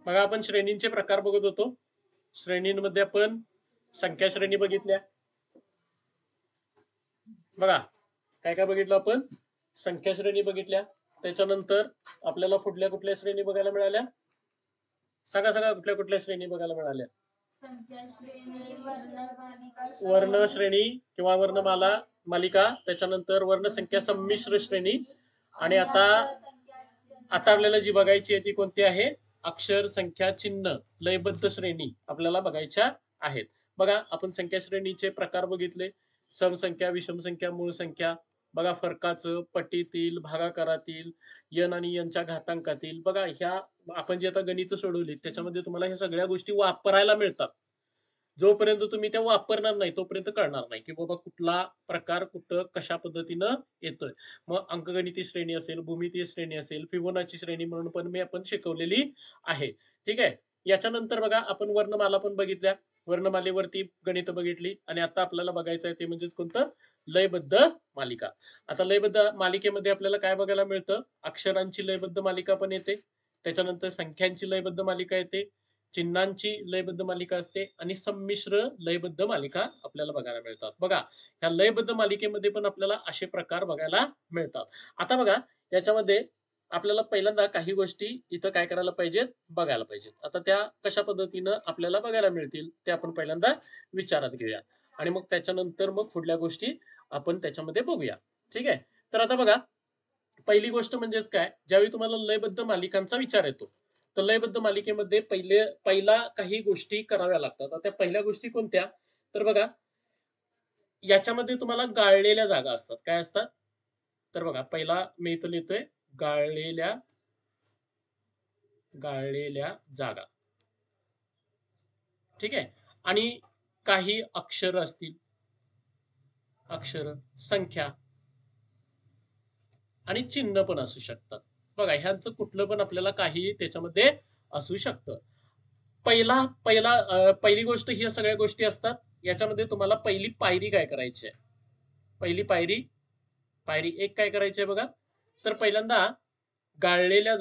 बघा आपण श्रेणींचे प्रकार बघत होतो. श्रेणींमध्ये आपण संख्या श्रेणी बघितल्या. बघा काय काय बघितलं आपण, संख्या श्रेणी बघितल्या. त्याच्यानंतर आपल्याला कुठल्या कुठल्या श्रेणी बघायला मिळाल्या, सांगा सांगा कुठल्या कुठल्या श्रेणी बघायला मिळाल्या. संख्या श्रेणी, वर्णमालिका, वर्ण श्रेणी किंवा वर्णमाला मालिका, त्याच्यानंतर वर्णसंख्या संमिश्र श्रेणी, आणि आता आपल्याला जी बघायची आहे ती कोणती आहे, अक्षर संख्या चिन्ह लयबद्ध श्रेणी आपल्याला बघायच्या आहेत. बघा आपण संख्या श्रेणीचे प्रकार बघितले, समसंख्या, विषम संख्या, मूळ संख्या. बघा फरकाचं, पटीतील, भागाकारातील, यन आणि यनच्या घातांकातील. बघा ह्या आपण जे आता गणित सोडवली त्याच्यामध्ये तुम्हाला ह्या सगळ्या गोष्टी वापरायला मिळतात. जोपर्यंत तुम्ही त्या वापरणार नाही तोपर्यंत कळणार नाही की बाबा कुठला प्रकार कुठं कशा पद्धतीनं येतोय. मग अंकगणिती श्रेणी असेल, भूमितीय श्रेणी असेल, फिबोनाची श्रेणी म्हणून पण मी आपण शिकवलेली आहे. ठीक आहे. याच्यानंतर बघा आपण वर्णमाला पण बघितल्या, वर्णमालेवरती गणित बघितली, आणि आता आपल्याला बघायचं आहे ते म्हणजे कोणतं, लयबद्ध मालिका. आता लयबद्ध मालिकेमध्ये आपल्याला काय बघायला मिळतं, अक्षरांची लयबद्ध मालिका पण येते, त्याच्यानंतर संख्यांची लयबद्ध मालिका येते, चिन्हांची लयबद्ध मालिका असते, आणि संमिश्र लयबद्ध मालिका आपल्याला बघायला मिळतात. बघा ह्या लयबद्ध मालिकेमध्ये पण आपल्याला असे प्रकार बघायला मिळतात. आता बघा याच्यामध्ये आपल्याला पहिल्यांदा काही गोष्टी इथं काय करायला पाहिजेत, बघायला पाहिजेत. आता त्या कशा पद्धतीनं आपल्याला बघायला मिळतील ते आपण पहिल्यांदा विचारात घेऊया, आणि मग त्याच्यानंतर मग पुढल्या गोष्टी आपण त्याच्यामध्ये बघूया. ठीक आहे. तर आता बघा पहिली गोष्ट म्हणजेच काय, ज्यावेळी तुम्हाला लयबद्ध मालिकांचा विचार येतो तर लयबद्ध मालिकेमध्ये पहिला काही गोष्टी कराव्या लागतात. त्या पहिल्या गोष्टी कोणत्या, तर बघा याच्यामध्ये तुम्हाला गाळलेल्या जागा असतात. काय असतात, तर बघा पहिला मी इथं लिहितोय, गाळलेल्या जागा. ठीक आहे. आणि काही अक्षर असतील, अक्षर, संख्या आणि चिन्ह पण असू शकतात. बघा ह्यांचं कुठलं पण आपल्याला काही त्याच्यामध्ये असू शकतं. पहिली गोष्ट ही सगळ्या गोष्टी असतात. याच्यामध्ये तुम्हाला पहिली पायरी काय करायची आहे, पहिली पायरी एक काय करायची आहे बघा, तर पहिल्यांदा गाळलेल्या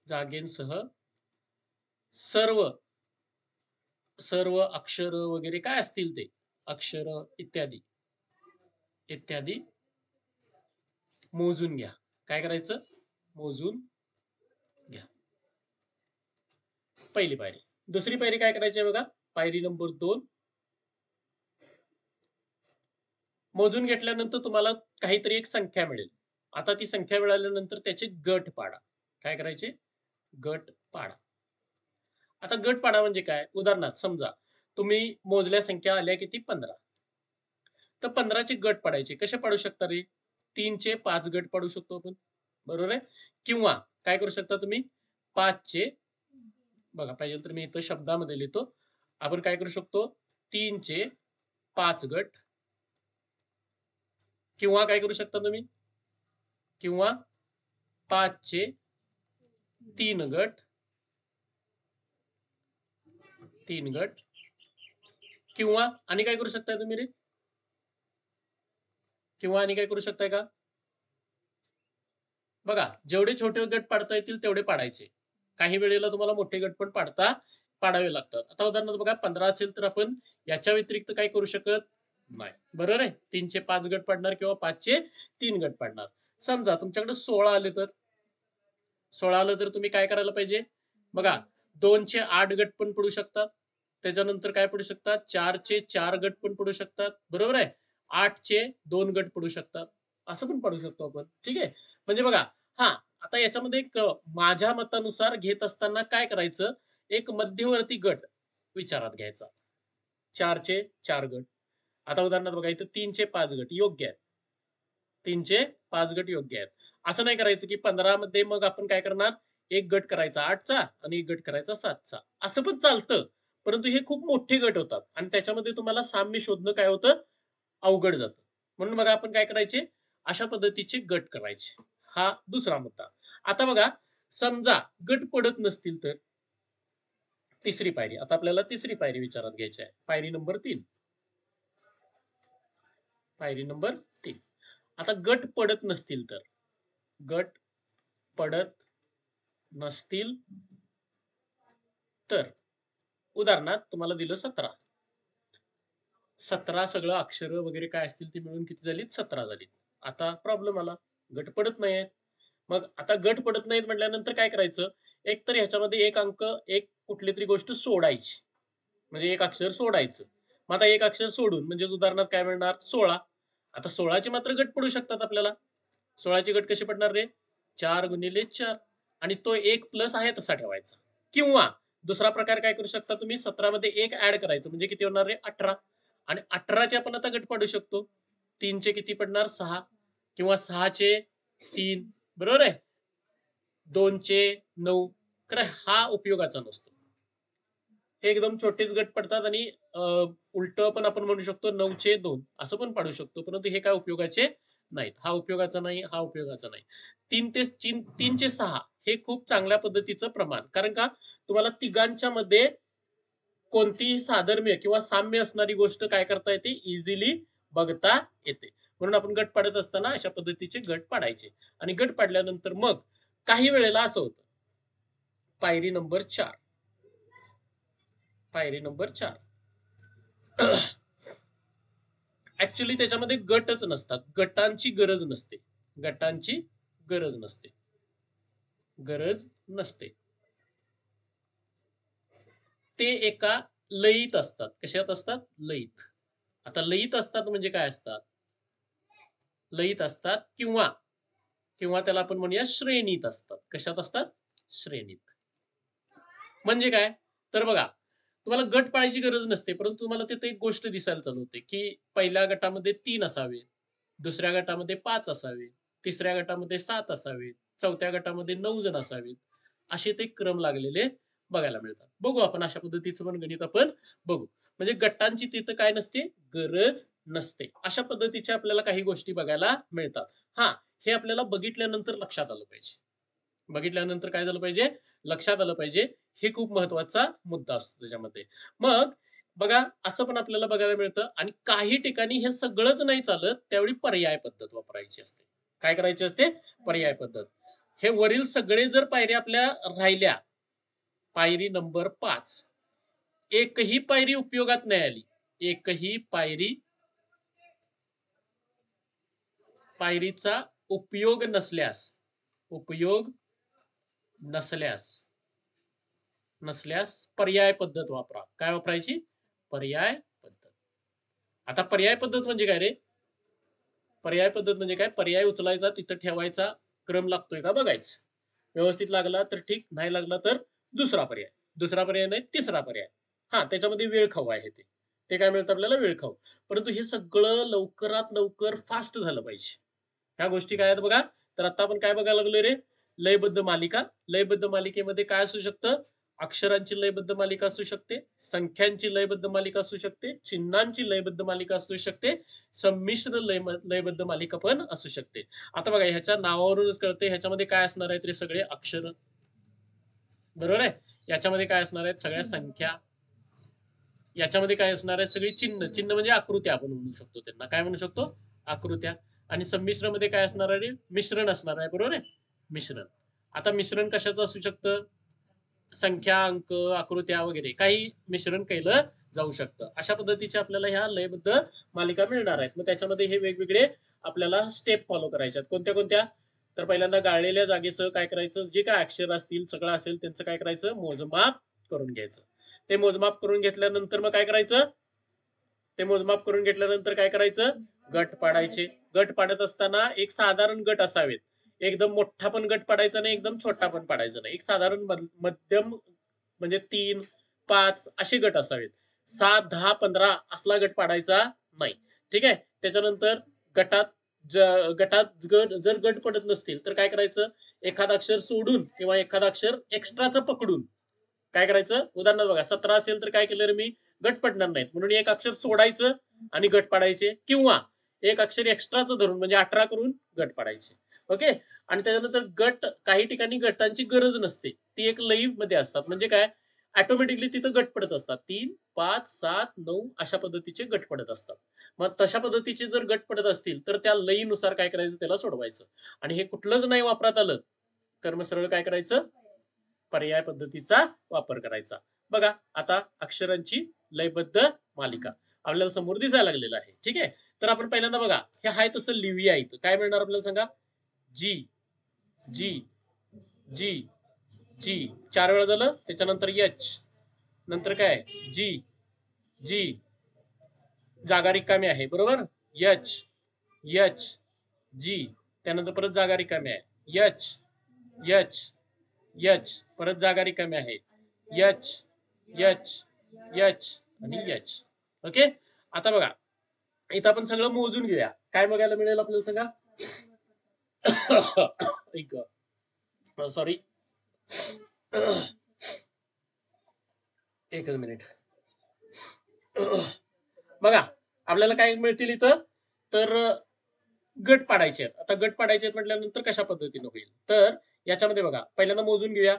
जागेंसह सर्व अक्षर वगैरे काय असतील ते अक्षर इत्यादी मोजून घ्या. काय करायचं, मोजून घ्या. पहिली पायरी. दुसरी पायरी काय करायची आहे बघा, पायरी नंबर 2, मोजून घेतल्यानंतर तुम्हाला काहीतरी एक संख्या मिळेल. आता ती संख्या मिळाल्यानंतर त्याचे गट पाडा. काय करायचे, गट पाडा. आता गट पाडा म्हणजे काय, उदाहरणार्थ समजा तुम्ही मोजल्या संख्या आल्या किती, 15, तर 15चे गट पाडायचे. कसे पाडू शकता रे, 3चे 5 गट पाडू शकतो आपण, बरोबर आहे. किंवा काय करू शकता तुम्ही, 5चे, बघा पाहिजे तर मी इथं शब्दामध्ये लिहितो, आपण काय करू शकतो, 3चे 5 गट, किंवा काय करू शकता तुम्ही, किंवा 5चे 3 गट, किंवा आणि काय करू शकताय तुम्ही रे, किंवा आणि काय करू शकताय का, बघा जेवढे छोटे गट पाडता येतील तेवढे पाडायचे. काही वेळेला तुम्हाला मोठे गट पण पाडावे लागतात. आता उदाहरणार्थ बघा 15 असेल तर आपण याच्या व्यतिरिक्त काय करू शकत नाही, बरोबर आहे. 3चे 5 गट पाडणार किंवा 5चे 3 गट पाडणार. समजा तुमच्याकडे 16 आले तर, 16 आलं तर तुम्ही काय करायला पाहिजे, बघा 2चे 8 गट पण पडू शकतात, त्याच्यानंतर काय पडू शकतात, 4चे 4 गट पण पडू शकतात, बरोबर आहे. 8चे 2 गट पडू शकतात, असं पण पडू शकतो आपण. ठीक आहे. म्हणजे बघा, हा आता याच्यामध्ये एक माझ्या मतानुसार घेत असताना काय करायचं, एक मध्यवर्ती गट विचारात घ्यायचा. 4चे 4 गट. आता उदाहरणार्थ बघा इथं 3चे 5 गट योग्य आहेत, 3चे 5 गट योग्य आहेत. असं नाही करायचं की 15 मध्ये मग आपण काय करणार, एक गट करायचा 8चा आणि एक गट करायचा 7चा, असं पण चालतं. परंतु हे खूप मोठे गट होतात आणि त्याच्यामध्ये तुम्हाला साम्य शोधणं काय होतं, अवघड जातं. म्हणून बघा आपण काय करायचे, अशा पद्धतीचे गट करायचे. हा दुसरा मुद्दा. आता बघा समजा गट पडत नसतील तर तिसरी पायरी, आता आपल्याला तिसरी पायरी विचारात घ्यायची आहे, पायरी नंबर 3. पायरी नंबर 3. आता गट पडत नसतील तर, गट पडत नसतील तर, उदाहरणार्थ तुम्हाला दिलं 17. 17 सगळं अक्षर वगैरे काय असतील ते मिळून किती झालीत? 17 झालीत. आता प्रॉब्लेम आला, गट पडत नाहीये. मग आता गट पडत नाहीत म्हटल्यानंतर काय करायचं? एक तर ह्याच्यामध्ये एक अंक, एक कुठली तरी गोष्ट सोडायची. म्हणजे एक अक्षर सोडायचं. मग आता एक अक्षर सोडून म्हणजे उदाहरणार्थ काय मिळणार? 16. आता 16चे मात्र गट पडू शकतात आपल्याला. 16चे गट कसे पडणार रे? 4 गुणिले 4 आणि तो 1 प्लस आहे तसा ठेवायचा. किंवा दुसरा प्रकार काय करू शकता तुम्ही? 17 मध्ये 1 ऍड करायचं म्हणजे किती होणार रे? 18. आणि 18चे आपण आता गट पाडू शकतो. 3चे किती पडणार? 6 किंवा 6चे 3, बरोबर आहे? 2चे 9. कारण हा उपयोगाचा नसतो. हे एकदम छोटेच गट पडतात आणि उलट पण आपण म्हणू शकतो 9चे 2 असं पण पाडू शकतो. परंतु हे काय उपयोगाचे नाहीत. हा उपयोगाचा नाही, हा उपयोगाचा नाही. 3चे 6 हे खूप चांगल्या पद्धतीचं प्रमाण. कारण का तुम्हाला तिघांच्या मध्ये कोणतीही साधर्म्य किंवा साम्य असणारी गोष्ट काय करता येते? इझिली बघता येते. म्हणून आपण गट पाडत असताना अशा पद्धतीचे गट पाडायचे. आणि गट पाडल्यानंतर मग काही वेळेला असं होतं. पायरी नंबर 4. पायरी नंबर 4. ऍक्च्युली त्याच्यामध्ये गटच नसतात. गटांची गरज नसते. गटांची गरज नसते. गरज नसते. ते एका लयीत असतात. कशात असतात? लयीत. आता लयीत असतात म्हणजे काय असतात? लयीत असतात किंवा किंवा त्याला आपण म्हणूया श्रेणीत असतात. कशात असतात? श्रेणीत. म्हणजे काय? तर बघा, तुम्हाला गट पाडायची गरज नसते, परंतु तुम्हाला तिथे एक गोष्ट दिसायला चालू होते, की पहिल्या गटामध्ये 3 असावे, दुसऱ्या गटामध्ये 5 असावे, तिसऱ्या गटामध्ये 7 असावे, चौथ्या गटामध्ये 9 जण असावेत. असे ते क्रम लागलेले बघायला मिळतात. बघू आपण अशा पद्धतीचं पण गणित आपण बघू. म्हणजे गटांची तिथं काय नसते? गरज नसते. अशा पद्धतीच्या आपल्याला काही गोष्टी बघायला मिळतात. हा, हे आपल्याला बघितल्यानंतर लक्षात आलं पाहिजे. बघितल्यानंतर काय झालं पाहिजे? लक्षात आलं पाहिजे. हे खूप महत्वाचा मुद्दा असतो त्याच्यामध्ये. मग बघा, असं पण आपल्याला बघायला मिळतं आणि काही ठिकाणी हे सगळंच नाही चालत, त्यावेळी पर्याय पद्धत वापरायची असते. काय करायची असते? पर्याय पद्धत. हे वरील सगळे जर पायऱ्या आपल्या राहिल्या, पायरी नंबर 5, एकही पायरी उपयोगात नाही आली, एकही पायरीचा उपयोग नसल्यास पर्याय पद्धत वापरा. काय वापरायची? पर्याय पद्धत. आता पर्याय पद्धत म्हणजे काय रे? पर्याय पद्धत म्हणजे काय? पर्याय उचलायचा, तिथं ठेवायचा, क्रम लागतोय का बघायचं. व्यवस्थित लागला तर ठीक, नाही लागला तर दुसरा पर्याय. दुसरा पर्याय नाही, तिसरा पर्याय. हा, त्याच्यामध्ये वेळखाऊ आहे ते. ते काय मिळतं आपल्याला? वेळखाऊ. परंतु हे सगळं लवकरात लवकर फास्ट झालं पाहिजे. ह्या गोष्टी काय आहेत बघा. तर आता आपण काय बघायला लागलोय रे? लयबद्ध मालिका. लयबद्ध मालिकेमध्ये काय असू शकतं? अक्षरांची लयबद्ध मालिका असू शकते, संख्यांची लयबद्ध मालिका असू शकते, चिन्हांची लयबद्ध मालिका असू शकते, संमिश्र लयबद्ध मालिका पण असू शकते. आता बघा, ह्याच्या नावावरूनच कळते ह्याच्यामध्ये काय असणार आहेत रे? सगळे अक्षर. बरोबर आहे? याच्यामध्ये काय असणार आहेत? सगळ्या संख्या. याच्यामध्ये काय असणार आहेत? सगळी चिन्ह. चिन्ह म्हणजे आकृत्या आपण म्हणू शकतो त्यांना. काय म्हणू शकतो? आकृत्या. आणि संमिश्र मध्ये काय असणार आहे? मिश्रण असणार आहे. बरोबर आहे? मिश्रण. आता मिश्रण कशाचं असू शकतं? संख्या, अंक, आकृत्या वगैरे काही मिश्रण केलं जाऊ शकतं. अशा पद्धतीच्या आपल्याला ह्या लयबद्ध मालिका मिळणार आहेत. मग त्याच्यामध्ये हे वेगवेगळे आपल्याला स्टेप फॉलो करायचे आहेत. कोणत्या कोणत्या? तर पहिल्यांदा गाळलेल्या जागेचं काय करायचं? जे काय अक्षर असतील, सगळं असेल त्यांचं काय करायचं? मोजमाप करून घ्यायचं. ते मोजमाप करून घेतल्यानंतर मग काय करायचं? ते मोजमाप करून घेतल्यानंतर काय करायचं? गट पाडायचे. गट पाडत असताना एक साधारण गट असावेत. एकदम मोठा पण गट पाडायचा नाही, एकदम छोटा पण पाडायचा नाही. एक साधारण मध्यम म्हणजे 3, 5 असे गट असावेत. 7, 10, 15 असला गट पाडायचा नाही. ठीक आहे? त्याच्यानंतर गटात जर गट पडत नसतील तर काय करायचं? एखादा अक्षर सोडून किंवा एखादा अक्षर एक्स्ट्राचं पकडून काय करायचं? उदाहरणार्थ बघा, 17 असेल तर काय केलं रे मी? गट पडणार नाहीत म्हणून एक अक्षर सोडायचं आणि गट पाडायचे, किंवा एक अक्षर एक्स्ट्राचं धरून म्हणजे 18 करून गट पाडायचे. ओके. आणि त्याच्यानंतर गट, काही ठिकाणी गटांची गरज नसते, ती एक लई मध्ये असतात. म्हणजे काय? ऑटोमॅटिकली तिथं गट पडत असतात. 3, 5, 7, 9 अशा पद्धतीचे गट पडत असतात. मग तशा पद्धतीचे जर गट पडत असतील तर त्या लयीनुसार काय करायचं, त्याला सोडवायचं. आणि हे कुठलंच नाही वापरात आलं तर मग सरळ काय करायचं, पर्याय पद्धतीचा वापर करायचा. बघा आता अक्षरांची लयबद्ध मालिका आपल्याला समोर दिसायला लागलेलं आहे. ठीक आहे, तर आपण पहिल्यांदा बघा हे हाय तसं लिहूया. इथं काय मिळणार आपल्याला सांगा, जी जी जी जी 4 वेळा झालं. त्याच्यानंतर एच, नंतर काय जी जी, जागा रिकामी आहे बरोबर, एच एच जी, त्यानंतर परत जागा रिकामी आहे, एच एच एच, परत जागा रिकामी आहे, एच एच एच आणि एच. ओके, आता बघा इथं आपण सगळं मोजून घेऊया. काय बघायला मिळेल आपल्याला सांगा. सॉरी, एकच मिनिट. बघा आपल्याला काय मिळतील इथं, तर गट पाडायचे आहेत. आता गट पाडायचे आहेत म्हटल्यानंतर कशा पद्धतीने होईल, तर याच्यामध्ये बघा पहिल्यांदा मोजून घेऊया.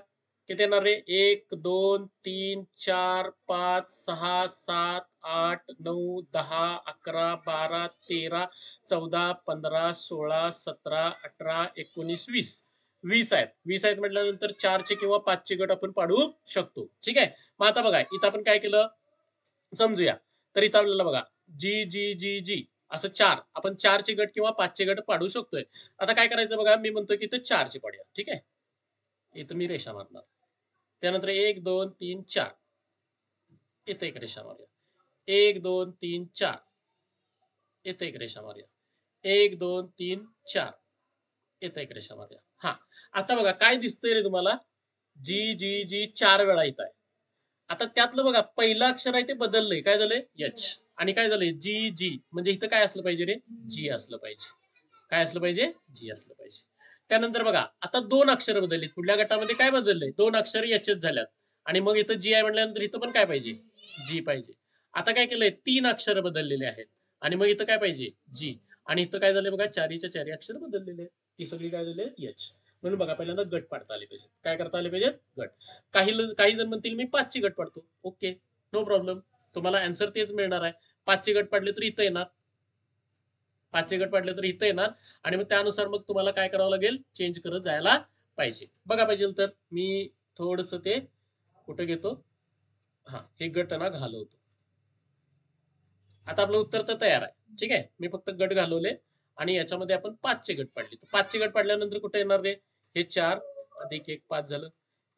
किती येणार रे, 1 2 3 4 5 6 7 8 9 10 11 12 13 14 15 16 17 18 19 20. 20 आहेत. 20 आहेत म्हटल्यानंतर 4चे किंवा 5चे गट आपण पाडू शकतो. ठीक आहे, मग आता बघा इथं आपण काय केलं समजूया. तर इथं आपल्याला बघा जी जी जी जी असं 4 आपण 4चे गट किंवा 5चे गट पाडू शकतोय. आता काय करायचं बघा, मी म्हणतो की इथं 4चे पाडूया. ठीक आहे, इथं मी रेषा मारणार. त्यानंतर 1 2 3 4, इथं एक रेषा मारूया. 1 2 3 4, इथं एक रेषा मारूया. 1 2 3 4, इथं एक रेषा मारूया. हा, आता बघा काय दिसतंय रे तुम्हाला, जी जी जी 4 वेळा इथं आहे. आता त्यातलं बघा पहिलं अक्षर आहे ते बदललंय, काय झालंय एच, आणि काय झालंय जी जी, म्हणजे इथं काय असलं पाहिजे रे, जी असलं पाहिजे. काय असलं पाहिजे, जी असलं पाहिजे. त्यानंतर बघा आता 2 अक्षर बदलली. पुढल्या गटामध्ये काय बदललंय, 2 अक्षर एचच झाल्यात. आणि मग इथं जी आहे म्हटल्यानंतर इथं पण काय पाहिजे, जी पाहिजे. आता काय केलंय, 3 अक्षर बदललेले आहेत आणि मग इथं काय पाहिजे, जी. आणि इथं काय झालंय बघा, 4च्या 4 अक्षर बदललेले आहेत. ती सगळी काय झाले एच. म्हणून बघा पहिल्यांदा गट पाडता आले पाहिजे. काय करता आले पाहिजे, गट. काही जण म्हणतील मी 5ची गट पाडतो. ओके, नो प्रॉब्लेम, तुम्हाला आन्सर तेच मिळणार आहे. 5चे गट पाडले तर इथं येणार, 5चे गट पाडले तर इथं येणार. आणि मग त्यानुसार मग तुम्हाला काय करावं लागेल, चेंज करत जायला पाहिजे. बघा पाहिजे तर मी थोडस ते कुठं घेतो, हा हे गट ना घालवतो. आता आपलं उत्तर तर तयार आहे. ठीक आहे, मी फक्त गट घालवले आणि याच्यामध्ये आपण 5चे गट पाडले. 5चे गट पाडल्यानंतर कुठे येणार रे, हे 4 अधिक 1 5 झालं.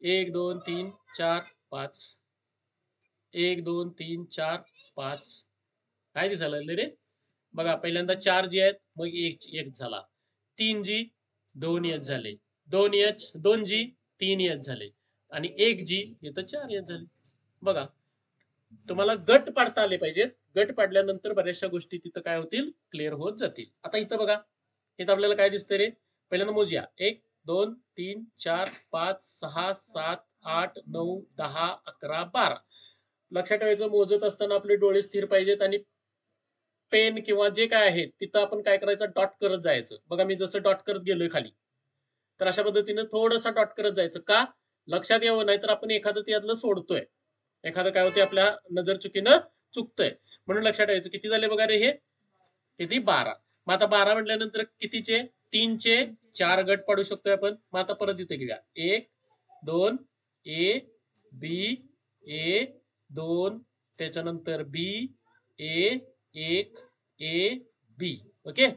1 2 3 4 5, 1 2 3 4 5. काय दिसायला लागले रे, बघा पहिल्यांदा 4 जी आहेत, मग एक झाला. 3 जी, 2 एच झाले. 2 एच 2 जी, 3 एच झाले. आणि 1 जी इथं 4 एच झाले. बघा तुम्हाला गट पाडता आले पाहिजेत. गट पाडल्यानंतर बऱ्याचशा गोष्टी तिथं काय होतील, क्लिअर होत जातील. आता इथं बघा, इथं आपल्याला काय दिसतंय रे, पहिल्यांदा मोजूया. 1 2 3 4 5 6 7 8 9 10 11 12. लक्षात ठेवायचं, मोजत असताना आपले डोळे स्थिर पाहिजेत आणि पेन किंवा जे काय आहे तिथं आपण काय करायचं, डॉट करत जायचं. बघा मी जसं डॉट करत गेलोय खाली, तर अशा पद्धतीने थोडंसं डॉट करत जायचं. का, लक्षात यावं, नाहीतर आपण एखादं त्यातलं सोडतोय, एखादं काय होते आपल्या नजर चुकीनं चुकतंय. म्हणून लक्षात ठेवायचं. किती झाले बघा रे, हे किती 12. मग आता 12 म्हटल्यानंतर कितीचे, 3चे 4 गट पाडू शकतोय आपण. मग आता परत इथे घेऊया. 1 2 ए बी, ए 2, त्याच्यानंतर बी, ए 1, ए बी. ओके,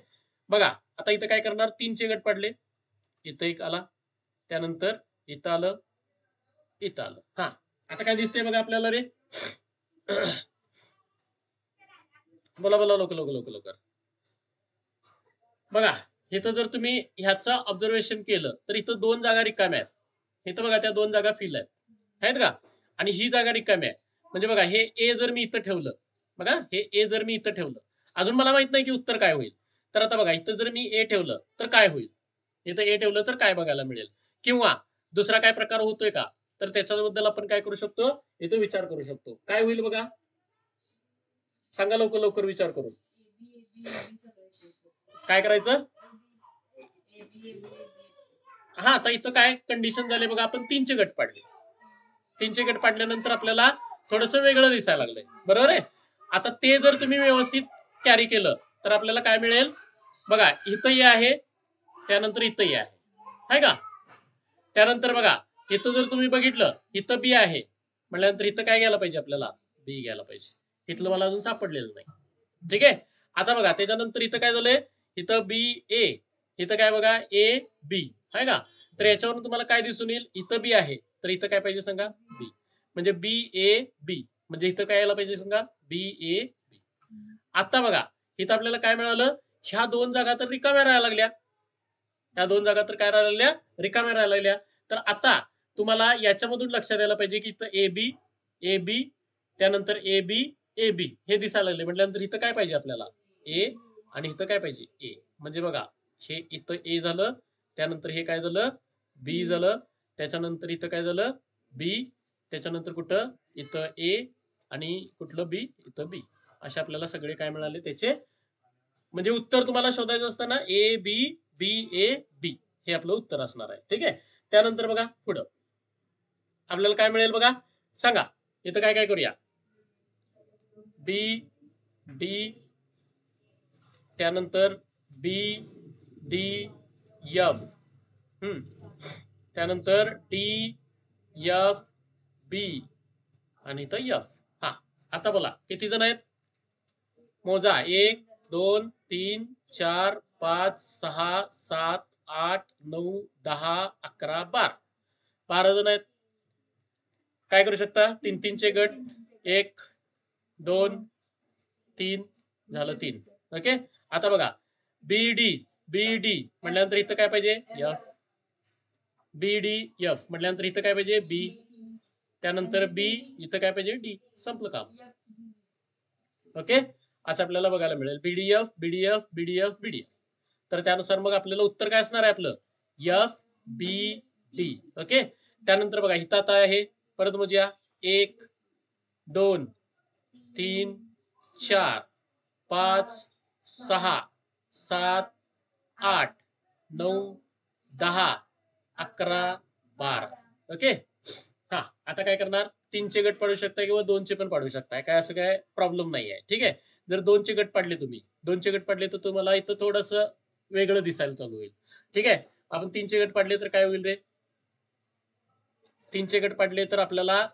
बघा आता इथं काय करणार, 3चे गट पाडले, इथं एक आला, त्यानंतर इथं आलं, इथं आलं. हा, आता काय दिसतंय बघा आपल्याला रे, बोला बोला लवकर लवकर लवकर लवकर. बघा इथं जर तुम्ही ह्याचं ऑब्झर्वेशन केलं तर इथं 2 जागा रिकाम्या आहेत. इथं बघा त्या 2 जागा फिल आहेत का, आणि ही जागा रिकामी आहे. म्हणजे बघा हे ए जर मी इथं ठेवलं, बघा हे ए जर मी इथं ठेवलं, अजून मला माहित नाही की उत्तर काय होईल. तर आता बघा इथं जर मी ए ठेवलं तर काय होईल, इथं ए ठेवलं तर काय बघायला मिळेल, किंवा दुसरा काय प्रकार होतोय का, तर त्याच्याबद्दल आपण काय करू शकतो, इथं विचार करू शकतो. काय होईल बघा, सांगा लवकर लवकर विचार करून. काय करायचं, हा आता इथं काय कंडिशन झाले बघा, आपण 3चे गट पाडले. तीनचे गट पाडल्यानंतर आपल्याला थोडस वेगळं दिसायला लागलंय, बरोबर आहे. आता ते जर तुम्ही व्यवस्थित कॅरी केलं तर आपल्याला काय मिळेल बघा, इथंही आहे त्यानंतर इथंही आहे का. त्यानंतर बघा इथं जर तुम्ही बघितलं इथं बी आहे म्हटल्यानंतर इथं काय घ्यायला पाहिजे आपल्याला, बी घ्यायला पाहिजे. इथलं मला अजून सापडलेलं नाही, ठीक आहे. आता बघा त्याच्यानंतर इथं काय झालंय, इथं बी ए, इथं काय बघा ए बी आहे का. तर याच्यावरून तुम्हाला काय दिसून येईल, इथं बी आहे तर इथं काय पाहिजे सांगा, बी. म्हणजे बी ए बी म्हणजे इथं काय यायला पाहिजे सांगा, बी ए बी. आता बघा इथं आपल्याला काय मिळालं, ह्या दोन जागा तर रिकाम्या राहायला लागल्या, ह्या दोन जागा तर काय राहिल्या लागल्या, रिकाम्या राहायला लागल्या. तर आता तुम्हाला याच्यामधून लक्षात यायला पाहिजे की इथं ए बी त्यानंतर ए बी हे दिसायला लागले म्हटल्यानंतर इथं काय पाहिजे आपल्याला, ए आणि इथं काय पाहिजे ए. म्हणजे बघा हे इथं ए झालं, त्यानंतर हे काय झालं बी झालं, त्याच्यानंतर इथं काय झालं बी, त्याच्यानंतर कुठं इथं ए आणि कुठलं बी, इथं बी. असे आपल्याला सगळे काय मिळाले त्याचे, म्हणजे उत्तर तुम्हाला शोधायचं असताना A B B A B हे आपलं उत्तर असणार आहे, ठीक आहे. त्यानंतर बघा पुढं आपल्याला काय मिळेल बघा सांगा, इथं काय काय करूया, बी डी त्यानंतर बी डी एफ, त्यानंतर डी एफ बी आणि इथं एफ. हा आता बोला किती जण आहेत, मोजा 1 2 3 4 5 6 7 8 9 10 11 12 जण आहेत. काय करू शकता, तीन तीनचे गट, 1 2 3 झालं 3. ओके. आता बघा बी डी म्हटल्यानंतर इथं काय पाहिजे एफ, बी डी एफ म्हटल्यानंतर इथं काय पाहिजे बी, त्यानंतर बी इथं काय पाहिजे डी, संपलं काम. ओके. असं आपल्याला बघायला मिळेल बीडीएफ बीडीएफ बीडीएफ बीडीएफ. तर त्यानुसार मग आपल्याला उत्तर काय असणार आहे आपलं, एफ बी डी. ओके. त्यानंतर बघा इथं आता आहे परत मोजूया, 1 2 3 4 5 6 7 8 9 10 11 12. ओके. हा आता काय करणार, तीनचे गट पाडू शकता किंवा दोनचे पण पाडू शकताय, काय असं काय प्रॉब्लेम नाही आहे, ठीक आहे. जर दोनचे गट पाडले तुम्ही, दोनचे गट पाडले तर तुम्हाला इथं थोडस वेगळं दिसायला चालू होईल, ठीक आहे. आपण तीनचे गट पाडले तर काय होईल रे, तीनचे गट पाडले तर आपल्याला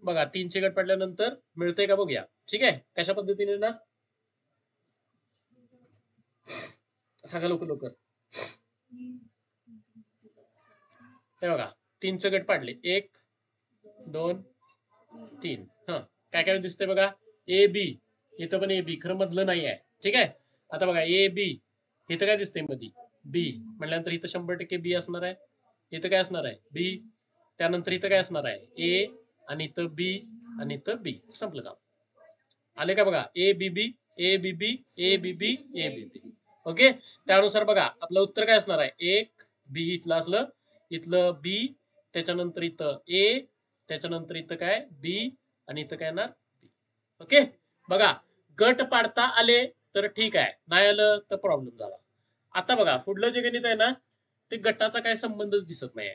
बघा तीनचे गट पाडल्यानंतर मिळतंय का बघूया, ठीक आहे. कशा पद्धतीने ना सांगा लवकर लवकर. हे बघा तीनचे गट पाडले, 1 2 3. काय काय दिसतंय बघा, ए बी, इथं पण ए बी खरं मधलं नाही आहे, ठीक आहे. आता बघा ए बी इथं काय दिसतंय मध्ये बी म्हटल्यानंतर इथं 100% बी असणार आहे, इथं काय असणार आहे बी, त्यानंतर इथं काय असणार आहे ए आणि इथं बी आणि इथं बी, संपलं काम. आले का बघा, A B B A B B A B B A B B. Okay. त्यानुसार बघा आपलं उत्तर काय असणार आहे, 1 बी इथलं असलं, इथलं बी, त्याच्यानंतर इथं ए, त्याच्यानंतर इथं काय बी आणि इथं काय येणार बी. ओके. बघा गट पाडता आले तर ठीक आहे, नाही आलं तर प्रॉब्लेम झाला. आता बघा पुढलं जे गणित आहे ना ते गटाचा काय संबंधच दिसत नाही.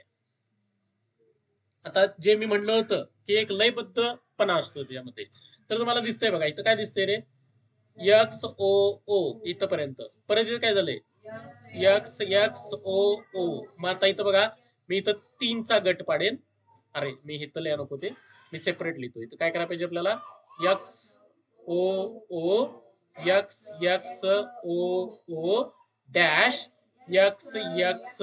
आता जे मी म्हणलं होतं की एक लयबद्धपणा असतो त्यामध्ये, तर तुम्हाला दिसतंय बघा इथं काय दिसतंय रे, एक्स ओ ओ इथपर्यंत, परत इथं काय झालंय एक्स एक्स ओ ओ. मग आता इथं बघा मी इथं 3चा गट पाडेन, अरे मी इथं लिहा नको ते, मी सेपरेट लिहितो. इथं काय करायला पाहिजे आपल्याला, X O O X X O O dash X X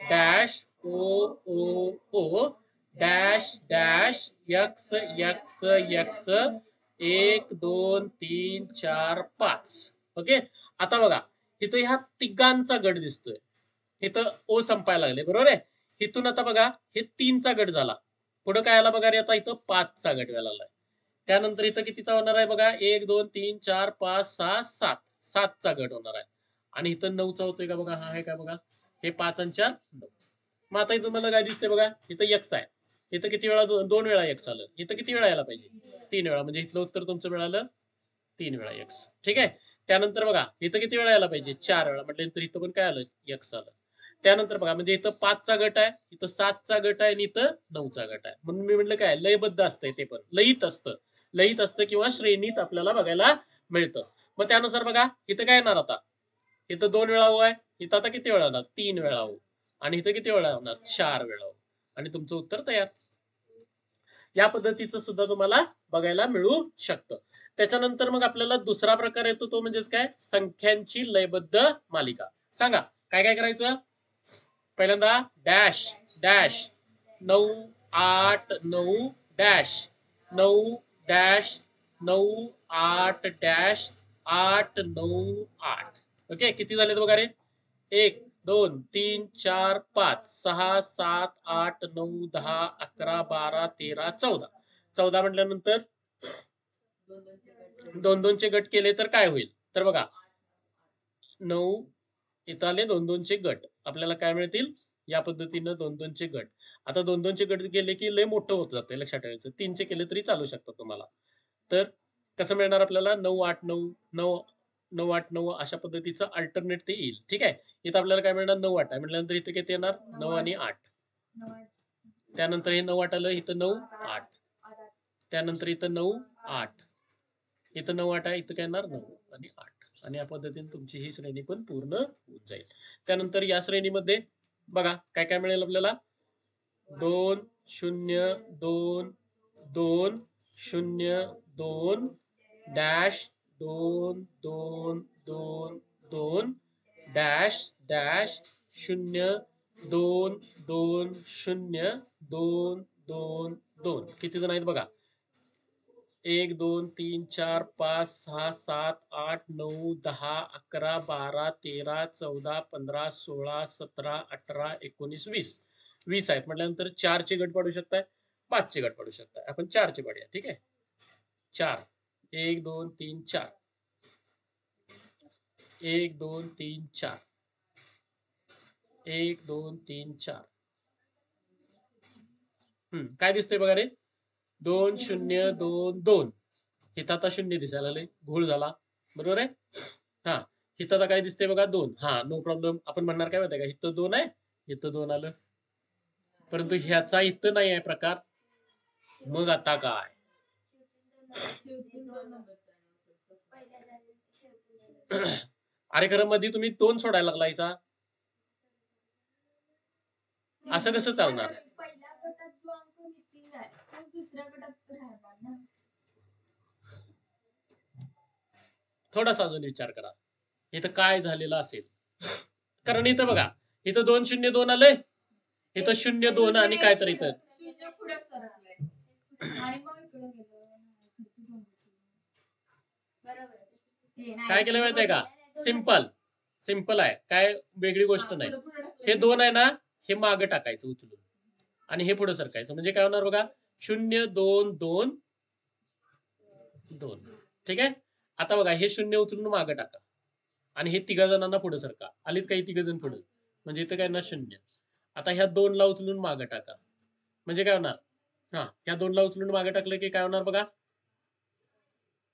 dash O O O dash dash X X X 1 2 3 4 5. Okay. आता बघा इथं ह्या तिघांचा गट दिसतोय, इथं ओ संपायला लागले, बरोबर आहे. इथून आता बघा हे 3चा गट झाला, पुढे काय आला बघा रे, आता इथं 5चा गट व्हायला लागलाय. त्यानंतर इथं कितीचा होणार आहे बघा, 1 2 3 4 5 6 7, 7चा गट होणार आहे. आणि इथं 9चा होतोय का बघा, हा आहे का बघा, हे 5 आणि 4 9. मग आता इथं मला काय दिसतंय बघा, इथं एक्स आहे, इथं किती वेळा 2 वेळा एक्स आलं, इथं किती वेळा यायला पाहिजे 3 वेळा, म्हणजे इथलं उत्तर तुमचं मिळालं 3 वेळा एक्स, ठीक आहे. त्यानंतर बघा इथं किती वेळा यायला पाहिजे 4 वेळा, म्हटल्यानंतर इथं पण काय आलं एक्स आलं. त्यानंतर बघा म्हणजे इथं 5चा गट आहे, इथं 7चा गट आहे आणि इथं 9चा गट आहे. म्हणून मी म्हटलं काय लयबद्ध असतंय, ते पण लयीत असतं किंवा श्रेणीत आपल्याला बघायला मिळतं. मग त्यानुसार बघा इथं काय येणार आता, इथं 2 वेळा हो आहे, इथं आता किती वेळा होणार, 3 वेळा हो, आणि इथं किती वेळा होणार, 4 वेळा हो, आणि तुमचं उत्तर तयार. या पद्धतीचं सुद्धा तुम्हाला बघायला मिळू शकतं. त्याच्यानंतर मग आपल्याला दुसरा प्रकार येतो, तो म्हणजेच काय, संख्यांची लयबद्ध मालिका. सांगा काय काय करायचं. पहिल्यांदा dash dash 9 8 9 dash 9 dash 9 8 dash 8 9 8. Okay, किती झाले बघा रे, 1 2 3 4 5 6 7 8 9 10 11 12 13 14. 14 म्हटल्यानंतर दोन दोनचे गट केले तर काय होईल, तर बघा 9 इथं आले 2-2चे गट, आपल्याला काय मिळतील, या पद्धतीनं 2-2चे गट. आता 2-2चे गट केले की लय मोठं होत जाते, लक्षात ठेवायचं. 3चे केले तरी चालू शकतात तुम्हाला. तर कसं मिळणार आपल्याला, 9 8 9 9 9 8 9 अशा पद्धतीचं अल्टरनेट ते येईल. ठीक आहे, इथं आपल्याला काय मिळणार, 9 8 आहे म्हटल्यानंतर इथं किती येणार, 9 आणि 8. त्यानंतर हे 9 8 आलं, इथं 9 8, त्यानंतर इथं 9 8, इथं 9 8 आहे, इथं काय येणार 9 आणि 8. आणि या पद्धतीने तुमची ही श्रेणी पण पूर्ण होऊन जाईल. त्यानंतर या श्रेणीमध्ये बघा काय काय मिळेल आपल्याला, 2 0 2 2 0 2 डॅश 2 2 2 2 डॅश डॅश 0 2 2 0 2 2 2. किती जण आहेत बघा, 1 2 3 4 5 6 7 8 9 10 11 12 13 14 15 16 17 18 19 20. 20 आहेत म्हटल्यानंतर 4चे गट पाडू शकताय, 5चे गट पाडू शकताय. आपण 4चे पाडूया. ठीक आहे, 4 1 2 3 4 1 2 3 4 1 2 3 4. काय दिसतंय बघा रे, 2 0 2 2. इथं आता 0 दिसायला लागले, घोळ झाला, बरोबर आहे. हा, इथं आता काय दिसतंय बघा, 2. हा, नो प्रॉब्लेम. आपण म्हणणार काय माहिती का, इथं 2 आहे, इथं 2 आलं, परंतु ह्याचा इथं नाही आहे प्रकार. मग आता काय, अरे खरं मध्ये तुम्ही 2 सोडायला लागलायचा, असं कसं चालणार. पहिल्या गटात जो अंक मिसिंग आहे तो दुसऱ्या गटात राहणार ना. थोडासा अजून विचार करा, इथं काय झालेलं असेल. कारण इथं बघा, इथं 2 0 2 आलंय, इथं 0 2 आणि काय तर इथं शून्य पुढे सरकलंय आणि मग इकडे गेलं. काय केलं माहितीये का, सिंपल आहे, काय वेगळी गोष्ट नाही. हे 2 आहे ना, हे मागे टाकायचं उचलून आणि हे पुढे सरकायचं, म्हणजे काय होणार बघा, 0 2 2 2. ठीक आहे, आता बघा हे 0 उचलून मागे टाका आणि हे 3 जणांना पुढे सरका, आलीत काही 3 जण पुढे, म्हणजे इथं काय ना 0. आता ह्या 2 ला उचलून मागे टाका, म्हणजे काय होणार, हा, ह्या 2 ला उचलून मागे टाकलं की काय होणार बघा,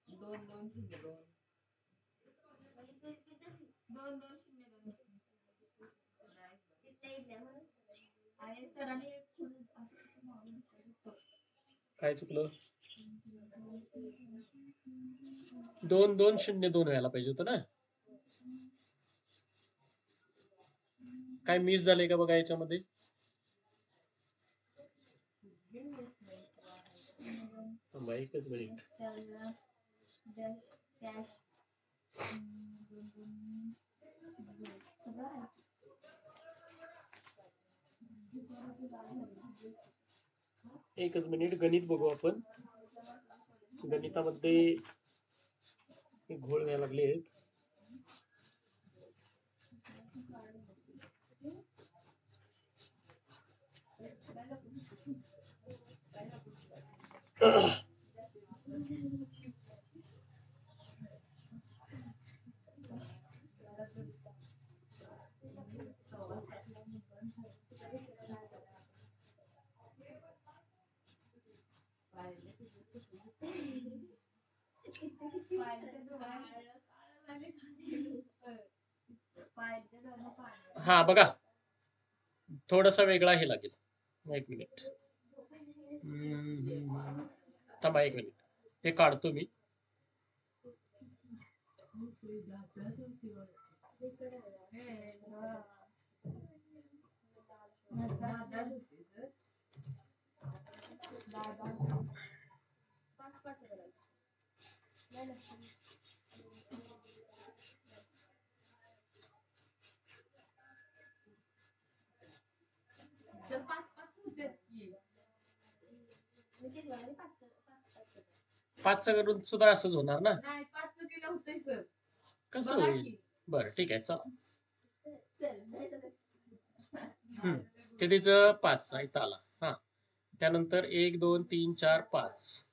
2 2 0 2. दोन दोन शून्य दोन. आणि सरांनी काय चुकलं, 2 2 0 2 व्हायला पाहिजे होतं ना. काय मिस झालंय का बघा याच्यामध्ये, एकच मिनिट. एकच मिनिट, गणित बघू आपण. गणितामध्ये घोळ व्हायला लागले. हा बघा, थोडासा वेगळा हे लागेल. एक मिनिट. थांबा एक मिनिट, हे काढतो मी. पाचचं करून सुद्धा असंच होणार ना. कसं होईल? बरं ठीक आहे, चला. कितीचं? 5 इथं आला. हा, त्यानंतर 1 2 3 4 5.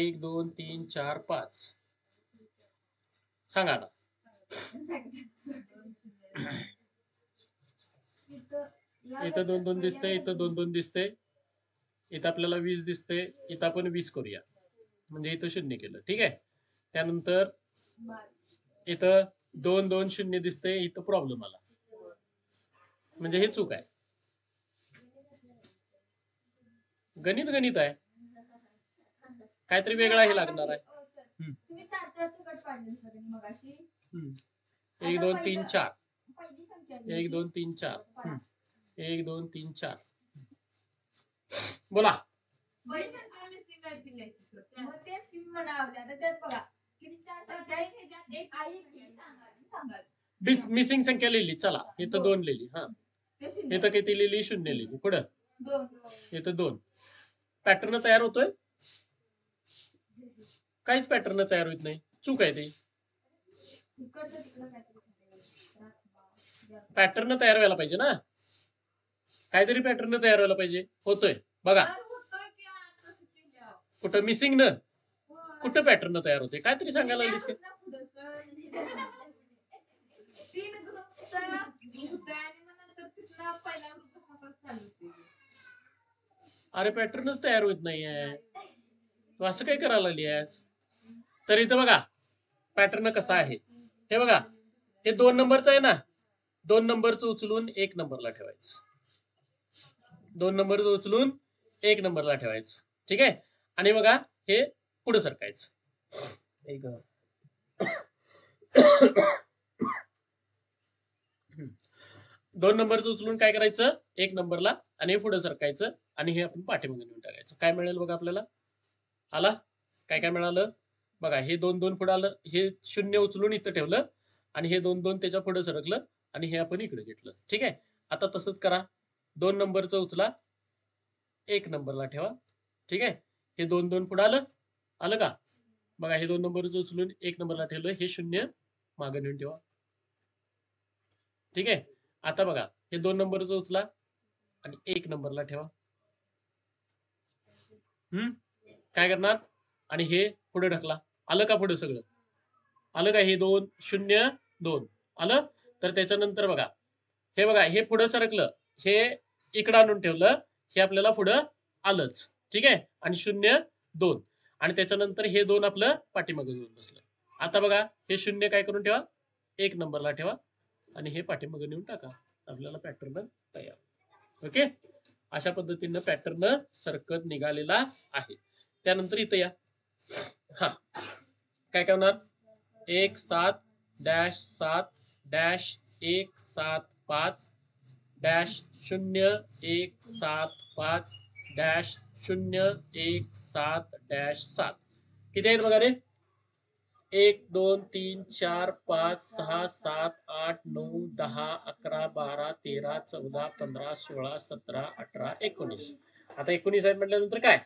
1 2 3 4 5. सांगा आता. इथं 2 2 दिसते, इथं 2 2 दिसते, इथं आपल्याला 20 दिसते, इथं आपण 20 करूया, म्हणजे इथं 0 केलं. ठीक आहे. त्यानंतर इथं 2 2 0 दिसते, इथं प्रॉब्लेम आला, म्हणजे हे चूक आहे. गणित गणित आहे, काहीतरी वेगळा हे लागणार आहे. तुम्ही 4-4 गट पाडले सर मगाशी. 1 2 3 4. पहिली संख्या 1 2 3 4. 1 2 3 4. बोला. मग तेच म्हणावं आता त्यात बघा किती 4 संख्या आहेत, एक आई सांगा. मिसिंग संख्या लिहिली. चला, इथं 2 लिहिली. हा, इथं किती लिहिली? 0 लिहिली. पुढं 2. इथं 2. पॅटर्न तयार होतोय? काहीच पॅटर्न तयार होत नाही, चूक आहे ते. पॅटर्न तयार व्हायला पाहिजे ना, काहीतरी पॅटर्न तयार व्हायला पाहिजे. होतोय बघा. कुठं मिसिंग न? कुठं पॅटर्न तयार होते? काहीतरी सांगायला लागलीस का? अरे पॅटर्नच तयार होत नाहीये, तू असं काय करायला लागली आहेस? तर इथं बघा पॅटर्न कसा आहे, हे बघा. हे 2 नंबरचं आहे ना, 2 नंबरचं उचलून 1 नंबरला ठेवायचं. 2 नंबरचं उचलून 1 नंबरला ठेवायचं. ठीक आहे. आणि बघा हे पुढे सरकायचं. 2 नंबरचं उचलून काय करायचं? 1 नंबरला, आणि हे पुढे सरकायचं, आणि हे आपण पाठीमागे नेऊन टाकायचं. काय मिळेल बघा आपल्याला? आला? काय काय मिळालं बघा. हे 2 2 पुढे आलं, हे 0 उचलून इथं ठेवलं, आणि हे 2 2 त्याच्या पुढे सरकलं, आणि हे आपण इकडे घेतलं. ठीक आहे. आता तसंच करा. 2 नंबरचं उचला, 1 नंबरला ठेवा. ठीक आहे. हे 2 2 पुढे आलं का? बघा, हे 2 नंबरचं उचलून 1 नंबरला ठेवलं, हे 0 मागे नेऊन ठेवा. ठीक आहे. आता बघा, हे 2 नंबरचं उचला आणि 1 नंबरला ठेवा. काय करणार? आणि हे पुढे ढकला. आलं का? पुढे सगळं आलं का? हे 2 0 2 आलं. तर त्याच्यानंतर बघा, हे बघा, हे पुढे सरकलं, हे इकडं आणून ठेवलं, हे आपल्याला पुढं आलंच. ठीक आहे. आणि 0 2, आणि त्याच्यानंतर हे 2 आपलं पाठीमागे जाऊन बसलं. आता बघा, हे 0 काय करून ठेवा? 1 नंबरला ठेवा, आणि हे पाठीमागे नेऊन टाका. आपल्याला पॅटर्न तयार. ओके. अशा पद्धतीनं पॅटर्न सरकत निघालेला आहे. त्यानंतर इथं या. हा, काय करणार? 1 7 dash 7 dash 1 7 5 dash 0 1 7 5 dash 0 1 7 dash 7. किती आहेत बघा रे? 1 2 3 4 5 6 7 8 9 10 11 12 13 14 15 16 17 18 19. आता 19 आहेत म्हटल्यानंतर काय?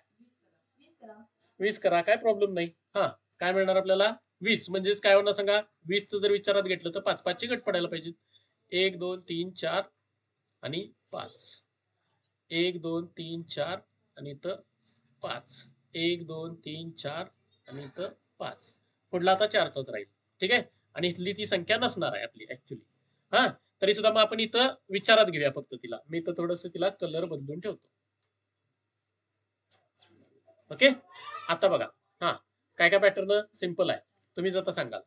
20 करा, काय प्रॉब्लेम नाही. हा, काय मिळणार आपल्याला? 20. म्हणजेच काय होणार सांगा? 20चं जर विचारात घेतलं तर 5 5 ची गट पडायला पाहिजे. 1 2 3 4 आणि 5. 1 2 3 4 आणि इथं 5. 1 2 3 4 आणि इथं 5. पुढला आता 4चाच राहील. ठीक आहे. आणि इथली ती संख्या नसणार आहे आपली ऍक्च्युली. हा, तरी सुद्धा मग आपण इथं विचारात घेऊया फक्त तिला. मी इथं थोडस तिला कलर बदलून ठेवतो. ओके. आता बघा, हा, काय काय पॅटर्न सिंपल आहे, तुम्हीच आता सांगाल.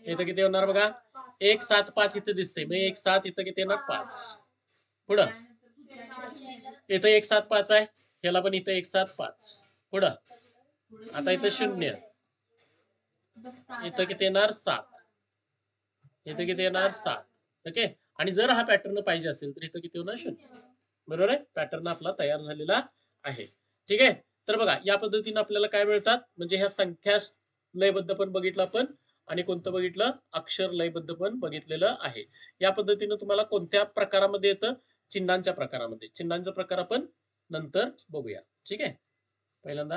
इथं किती होणार बघा 1 7 5 इथं दिसतंय मग 1 7 इथं किती येणार 5 पुढं इथं 1 7 5 आहे ह्याला पण इथं 1 7 5 पुढं आता इथं 0 इथं किती येणार 7 इथं किती येणार 7 ओके आणि जर हा पॅटर्न पाहिजे असेल तर इथं किती होणार 0 बरोबर आहे पॅटर्न आपला तयार झालेला आहे ठीक आहे तर बघा या पद्धतीने आपल्याला काय मिळतात म्हणजे ह्या संख्या लयबद्ध पण बघितलं आपण आणि कोणतं बघितलं अक्षर लयबद्ध पण बघितलेलं आहे या पद्धतीने तुम्हाला कोणत्या प्रकारामध्ये येतं चिन्हांच्या प्रकारामध्ये चिन्हांचा प्रकार आपण नंतर बघूया ठीक आहे पहिल्यांदा